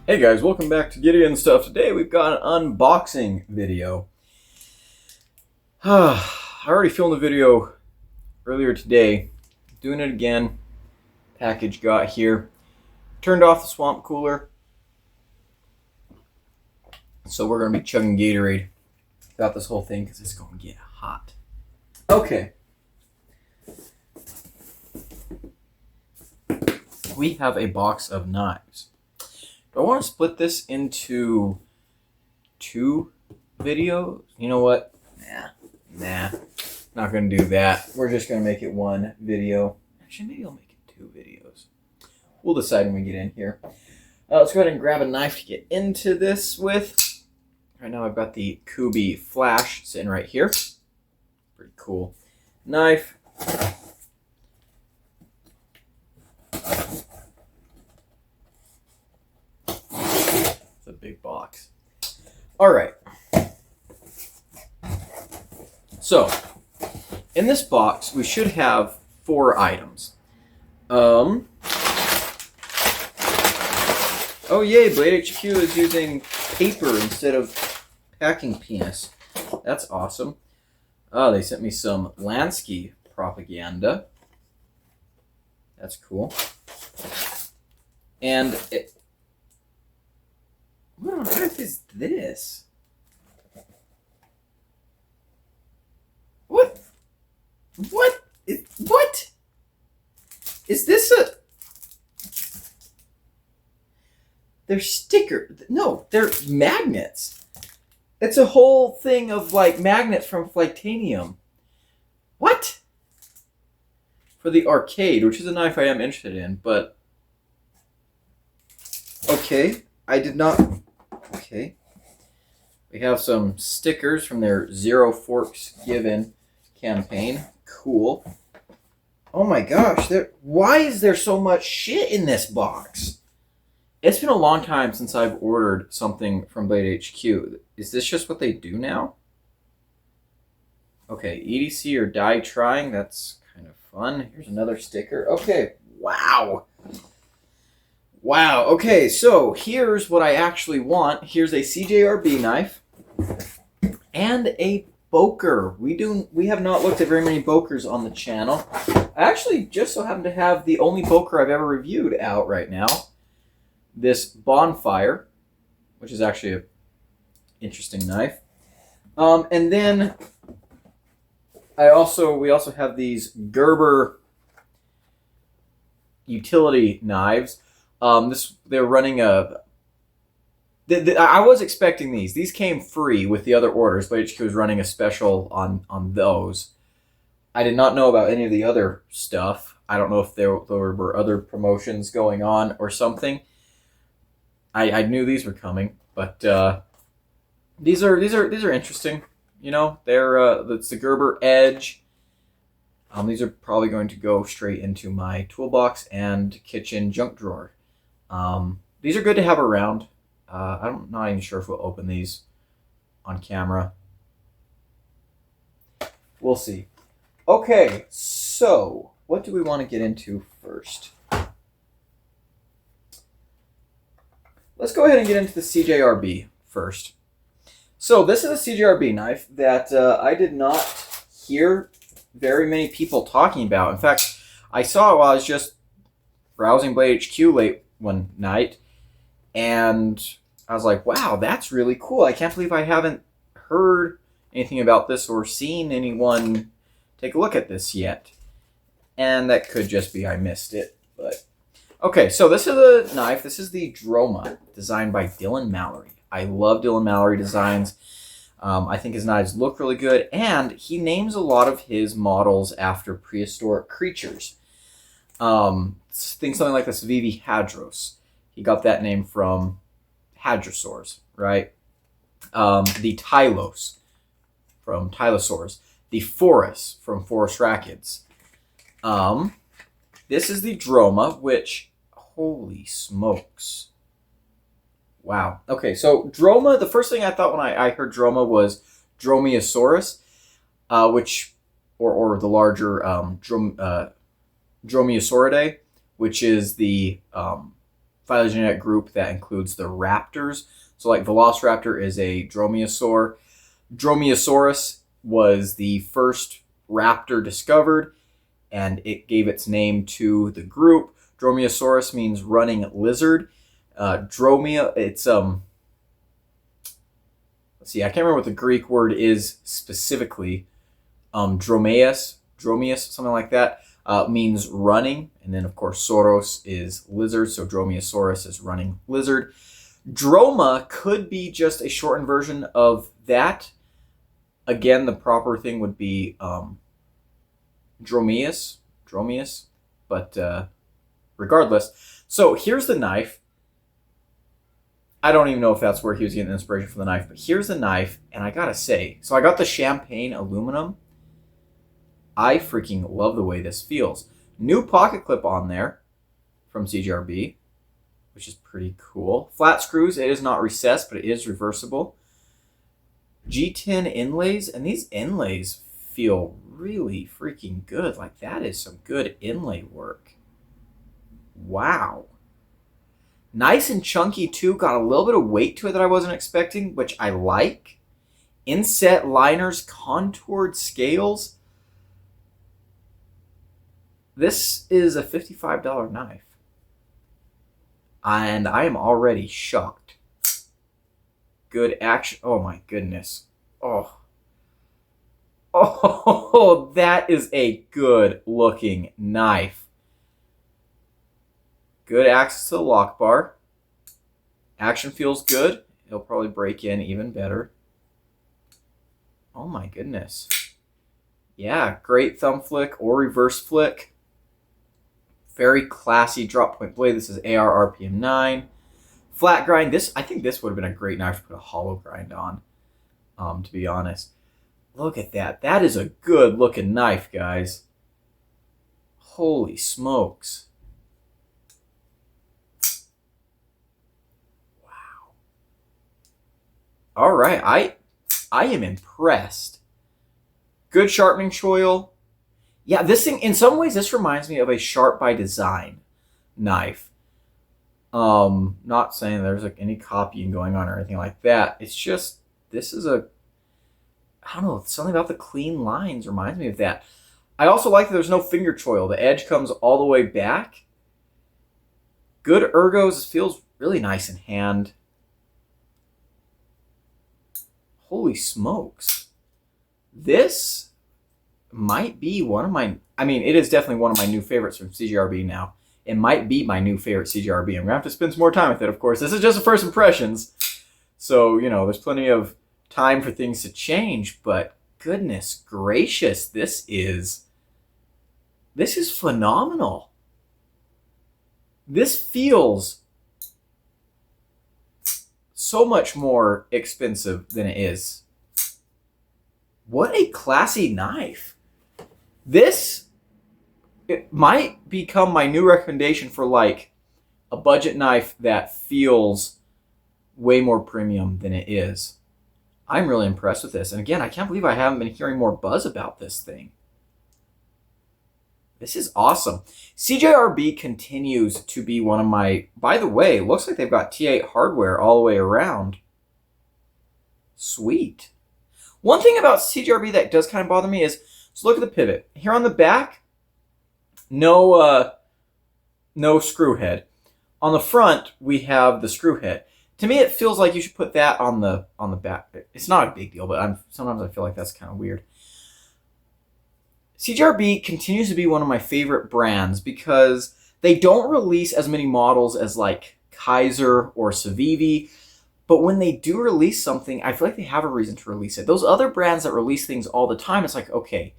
Hey guys, welcome back to Gideon Stuff. Today we've got an unboxing video. I already filmed a video earlier today. Doing it again. Package got here. Turned off the swamp cooler. So we're going to be chugging Gatorade throughout this whole thing because it's going to get hot. Okay. We have a box of knives. Do I want to split this into two videos? You know what? Nah. Not going to do that. We're just going to make it one video. Actually, maybe I'll make it two videos. We'll decide when we get in here. Let's go ahead and grab a knife to get into this with. Right now I've got the Kubi Flash sitting right here. Pretty cool knife. It's a big box. All right. So, in this box, we should have 4 items. Oh yay, Blade HQ is using paper instead of packing penis. That's awesome. Oh, they sent me some Lansky propaganda. That's cool. And what on earth is this? What? What is this a... They're stickers. No, they're magnets. It's a whole thing of like magnets from Flightanium. What? For the arcade, which is a knife I am interested in, but... Okay, I did not... Okay. We have some stickers from their Zero Forks Given campaign. Cool. Oh my gosh, why is there so much shit in this box? It's been a long time since I've ordered something from Blade HQ. Is this just what they do now? Okay, EDC or die trying. That's kind of fun. Here's another sticker. Okay, wow. Wow, okay, so here's what I actually want. Here's a CJRB knife and a Boker. We have not looked at very many Bokers on the channel. I actually just so happen to have the only Boker I've ever reviewed out right now. This Bonfire, which is actually an interesting knife. And then we also have these Gerber utility knives. They're running a... I was expecting these. These came free with the other orders, but HQ was running a special on those. I did not know about any of the other stuff. I don't know if there were other promotions going on or something. I knew these were coming, but these are interesting. You know, it's the Gerber Edge. These are probably going to go straight into my toolbox and kitchen junk drawer. These are good to have around. I'm not even sure if we'll open these on camera. We'll see. Okay, so what do we want to get into first? Let's go ahead and get into the CJRB first. So this is a CJRB knife that I did not hear very many people talking about. In fact, I saw it while I was just browsing Blade HQ late one night, and I was like, wow, that's really cool. I can't believe I haven't heard anything about this or seen anyone take a look at this yet. And that could just be I missed it, but... Okay, so this is a knife. This is the Droma, designed by Dylan Mallory. I love Dylan Mallory designs. I think his knives look really good, and he names a lot of his models after prehistoric creatures. Think something like this Vivi Hadros. He got that name from hadrosaurs, right? The Tylos from Tylosaurs. The Forus from Forus Racids. This is the Droma, which, holy smokes. Wow. Okay, so Droma, the first thing I thought when I heard Droma was Dromaeosaurus, or the larger Dromaeosauridae, which is the phylogenetic group that includes the raptors. So like Velociraptor is a dromaeosaur. Dromaeosaurus was the first raptor discovered, and it gave its name to the group. Dromaeosaurus means running lizard. Let's see, I can't remember what the Greek word is specifically. Dromaeus, something like that, means running. And then, of course, sauros is lizard, so Dromaeosaurus is running lizard. Droma could be just a shortened version of that. Again, the proper thing would be Dromaeus, but regardless. So here's the knife. I don't even know if that's where he was getting inspiration for the knife, but here's the knife, and I gotta say, so I got the champagne aluminum. I freaking love the way this feels. New pocket clip on there from CJRB, which is pretty cool. Flat screws, it is not recessed, but it is reversible. G10 inlays, and these inlays feel really freaking good. Like, that is some good inlay work. Wow. Nice and chunky too. Got a little bit of weight to it that I wasn't expecting, which I like. Inset liners, contoured scales. This is a $55 knife. And I am already shocked. Good action. Oh my goodness. Oh, that is a good looking knife. Good access to the lock bar. Action feels good. It'll probably break in even better. Oh my goodness. Yeah, great thumb flick or reverse flick. Very classy drop point blade. This is AR RPM 9. Flat grind. I think this would have been a great knife to put a hollow grind on, to be honest. Look at that. That is a good looking knife, guys. Holy smokes. All right, I am impressed. Good sharpening choil. Yeah, this thing, in some ways, this reminds me of a Sharp by Design knife. Not saying there's like any copying going on or anything like that. It's just, this is I don't know, something about the clean lines reminds me of that. I also like that there's no finger choil. The edge comes all the way back. Good ergos. This feels really nice in hand. Holy smokes. This might be one of my, it is definitely one of my new favorites from CJRB now. It might be my new favorite CJRB. I'm going to have to spend some more time with it, of course. This is just the first impressions. So, there's plenty of time for things to change, but goodness gracious, this is phenomenal. This feels so much more expensive than it is. What a classy knife. It might become my new recommendation for like a budget knife that feels way more premium than it is. I'm really impressed with this. And again, I can't believe I haven't been hearing more buzz about this thing. This is awesome. CJRB continues to be one of my, by the way, it looks like they've got T8 hardware all the way around. Sweet. One thing about CJRB that does kind of bother me is, let's look at the pivot. Here on the back, no screw head. On the front, we have the screw head. To me, it feels like you should put that on the back. It's not a big deal, but sometimes I feel like that's kind of weird. CJRB continues to be one of my favorite brands because they don't release as many models as like Kaiser or Civivi, but when they do release something, I feel like they have a reason to release it. Those other brands that release things all the time, it's like, okay,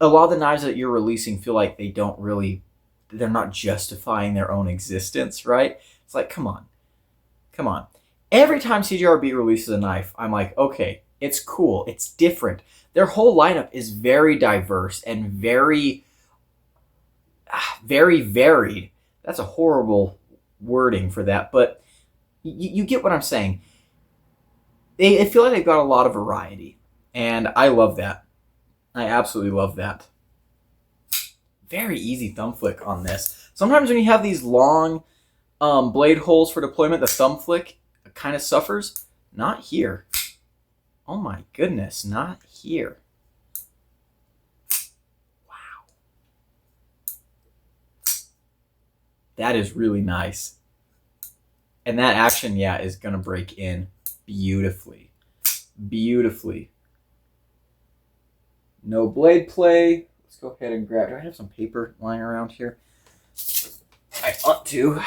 a lot of the knives that you're releasing feel like they're not justifying their own existence, right? It's like, come on. Every time CJRB releases a knife, I'm like, okay, it's cool, it's different. Their whole lineup is very diverse and very, very varied. That's a horrible wording for that, but you get what I'm saying. I feel like they've got a lot of variety, and I love that. I absolutely love that. Very easy thumb flick on this. Sometimes when you have these long Blade holes for deployment. The thumb flick kind of suffers. Not here. Oh my goodness, not here. Wow. That is really nice. And that action, yeah, is going to break in beautifully. Beautifully. No blade play. Let's go ahead and grab... Do I have some paper lying around here? I ought to.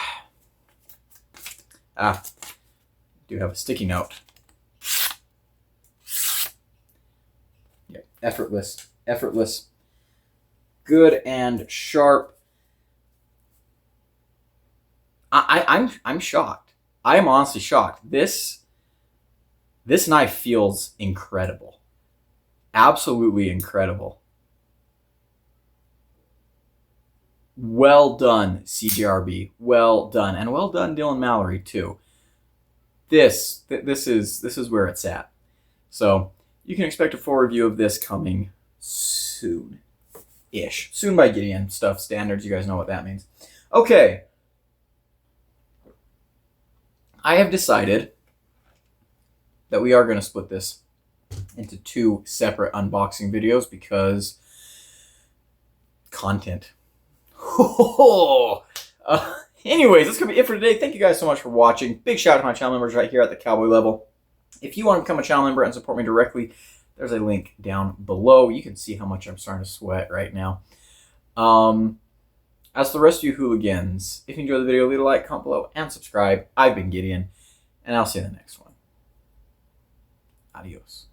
I do have a sticky note. Yeah, effortless. Effortless. Good and sharp. I'm shocked. I am honestly shocked. This knife feels incredible. Absolutely incredible. Well done, CJRB. Well done. And well done, Dylan Mallory, too. This is where it's at. So you can expect a full review of this coming soon-ish. Soon by Gideon stuff standards. You guys know what that means. Okay. I have decided that we are going to split this into 2 separate unboxing videos because content. Anyways, that's going to be it for today. Thank you guys so much for watching. Big shout out to my channel members right here at the Cowboy level. If you want to become a channel member and support me directly, there's a link down below. You can see how much I'm starting to sweat right now. As for the rest of you hooligans, if you enjoyed the video, leave a like, comment below, and subscribe. I've been Gideon, and I'll see you in the next one. Adios.